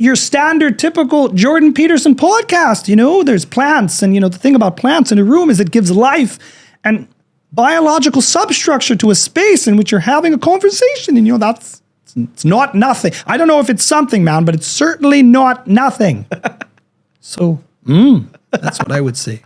your standard, typical Jordan Peterson podcast. There's plants, and the thing about plants in a room is it gives life and biological substructure to a space in which you're having a conversation, and it's not nothing. I don't know if it's something, man, but it's certainly not nothing. So, that's what I would say.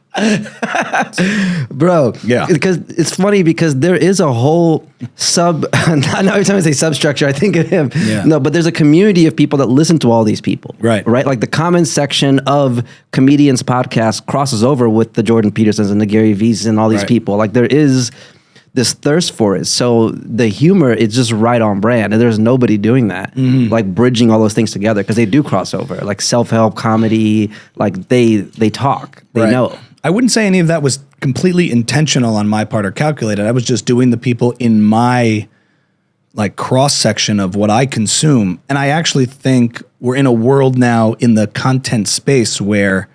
Bro, yeah. Because it's funny because there is a whole not every time I say substructure, I think of him. Yeah. No, but there's a community of people that listen to all these people. Right. Like the comments section of comedians' podcasts crosses over with the Jordan Petersons and the Gary V's and all these people. Like there is this thirst for it. So the humor is just right on brand. And there's nobody doing that, like bridging all those things together because they do cross over, like self-help comedy, like they talk, they know. I wouldn't say any of that was completely intentional on my part or calculated. I was just doing the people in my like cross section of what I consume. And I actually think we're in a world now in the content space where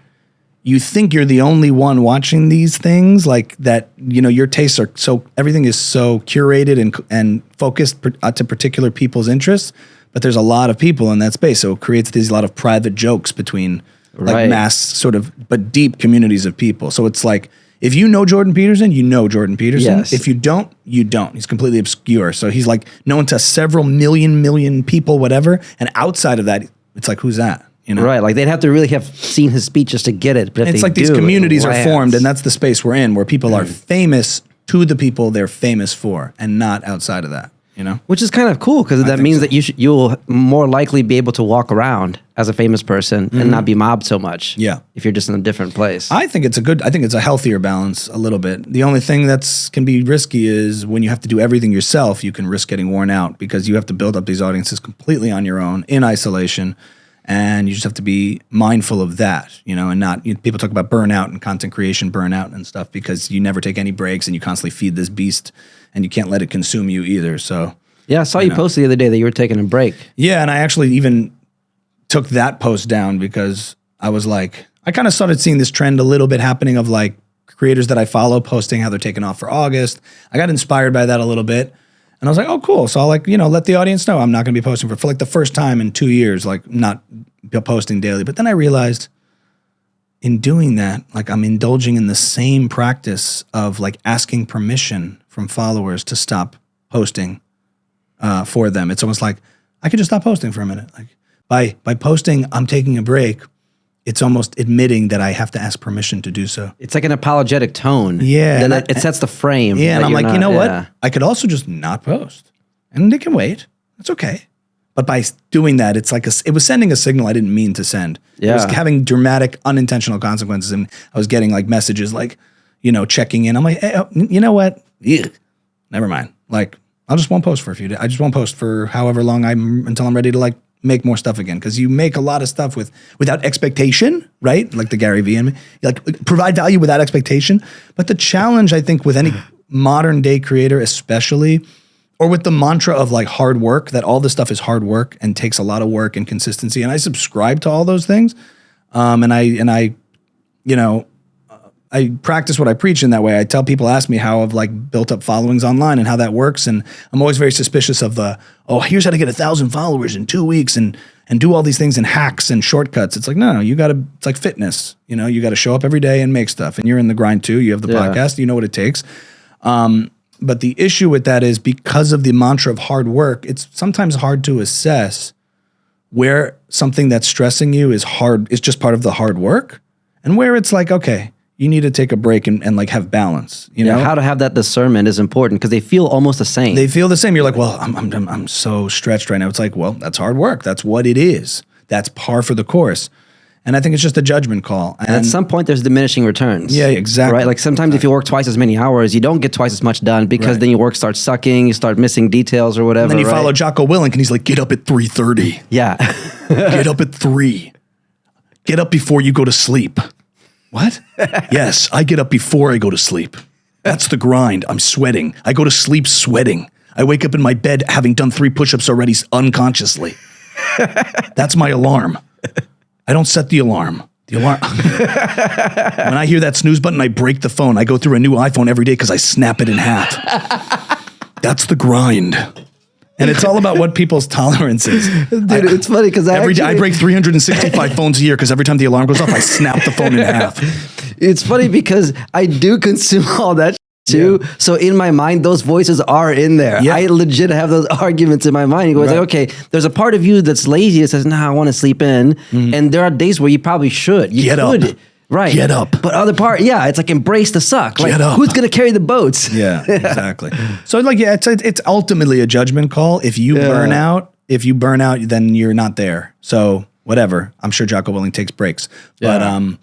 you think you're the only one watching these things, like that, your tastes are everything is so curated and focused to particular people's interests, but there's a lot of people in that space. So it creates a lot of private jokes between like mass sort of, but deep communities of people. So it's like, if you know Jordan Peterson, you know Jordan Peterson. Yes. If you don't, you don't. He's completely obscure. So he's like known to several million people, whatever. And outside of that, it's like, who's that? Right, like they'd have to really have seen his speech just to get it. But it's like these communities are formed, and that's the space we're in, where people are famous to the people they're famous for, and not outside of that. Which is kind of cool because that means that you'll more likely be able to walk around as a famous person and not be mobbed so much. Yeah, if you're just in a different place. I think it's a healthier balance a little bit. The only thing can be risky is when you have to do everything yourself. You can risk getting worn out because you have to build up these audiences completely on your own in isolation. And you just have to be mindful of that, and not, people talk about burnout and content creation burnout and stuff because you never take any breaks and you constantly feed this beast and you can't let it consume you either. So, yeah, I saw you post the other day that you were taking a break. Yeah. And I actually even took that post down because I was like, I kind of started seeing this trend a little bit happening of like creators that I follow posting how they're taking off for August. I got inspired by that a little bit. And I was like, oh, cool. So I'll let the audience know I'm not going to be posting for like the first time in 2 years, like not posting daily. But then I realized in doing that, like I'm indulging in the same practice of like asking permission from followers to stop posting for them. It's almost like I could just stop posting for a minute. Like by posting, I'm taking a break. It's almost admitting that I have to ask permission to do so. It's like an apologetic tone. Yeah. Then it sets the frame. Yeah, and I'm like, what? I could also just not post. And they can wait. That's okay. But by doing that, it's like it was sending a signal I didn't mean to send. Yeah. It was having dramatic, unintentional consequences. And I was getting like messages like, checking in. I'm like, hey, you know what? Ugh. Never mind. Like, I just won't post for a few days. I just won't post for however long until I'm ready to like make more stuff again, because you make a lot of stuff without expectation, right? Like the Gary Vee and me, like provide value without expectation. But the challenge, I think, with any modern day creator, especially, or with the mantra of like hard work, that all this stuff is hard work and takes a lot of work and consistency. And I subscribe to all those things, and I practice what I preach in that way. I tell people, ask me how I've like built up followings online and how that works. And I'm always very suspicious of here's how to get 1,000 followers in 2 weeks and do all these things and hacks and shortcuts. It's like, no, it's like fitness. You got to show up every day and make stuff. And you're in the grind too. You have the podcast, you know what it takes. But the issue with that is because of the mantra of hard work, it's sometimes hard to assess where something that's stressing you is just part of the hard work, and where it's like, okay, you need to take a break and like have balance. How to have that discernment is important because they feel almost the same. They feel the same. You're like, well, I'm so stretched right now. It's like, well, that's hard work. That's what it is. That's par for the course. And I think it's just a judgment call. And at some point, there's diminishing returns. Yeah, exactly. Right? Like sometimes if you work twice as many hours, you don't get twice as much done because then your work starts sucking, you start missing details or whatever. And then you follow Jocko Willink and he's like, get up at 3:30. Yeah. Get up at 3. Get up before you go to sleep. What? Yes, I get up before I go to sleep. That's the grind. I'm sweating. I go to sleep sweating. I wake up in my bed having done 3 push-ups already unconsciously. That's my alarm. I don't set the alarm. The alarm. When I hear that snooze button, I break the phone. I go through a new iPhone every day because I snap it in half. That's the grind. And it's all about what people's tolerance is. Dude, it's funny because I break 365 phones a year because every time the alarm goes off, I snap the phone in half. It's funny because I do consume all that too. Yeah. So in my mind, those voices are in there. Yeah. I legit have those arguments in my mind. You go, like, okay, there's a part of you that's lazy that says, nah, I want to sleep in. And there are days where you probably should. You Get could. Up. Right. Get up. But other part, it's like embrace the suck. Like, Get up. Who's going to carry the boats? Yeah, exactly. So like, yeah, it's ultimately a judgment call. If you burn out, then you're not there. So whatever. I'm sure Jocko Willink takes breaks. But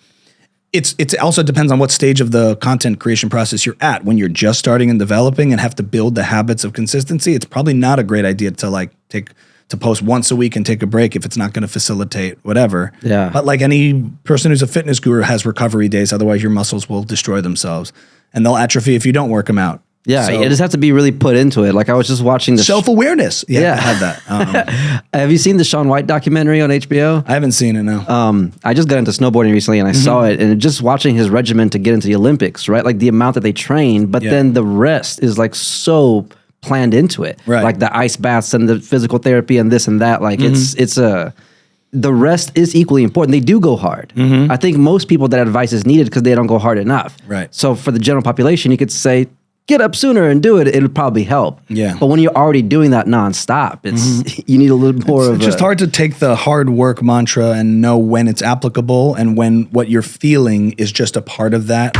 it also depends on what stage of the content creation process you're at. When you're just starting and developing and have to build the habits of consistency, it's probably not a great idea to post once a week and take a break if it's not going to facilitate whatever. Yeah. But like any person who's a fitness guru has recovery days. Otherwise your muscles will destroy themselves and they'll atrophy if you don't work them out. Yeah. So, you just have to be really put into it. Like I was just watching the self-awareness. Yeah. I have that. Have you seen the Shaun White documentary on HBO? I haven't seen it, no. I just got into snowboarding recently and I saw it and just watching his regimen to get into the Olympics, right? Like the amount that they train, but then the rest is like so planned into it, right? Like the ice baths and the physical therapy and this and that. Like the rest is equally important. They do go hard. I think most people that advice is needed because they don't go hard enough. Right. So for the general population, you could say, get up sooner and do it. It'll probably help. Yeah. But when you're already doing that nonstop, you need a little more it's just hard to take the hard work mantra and know when it's applicable and when what you're feeling is just a part of that.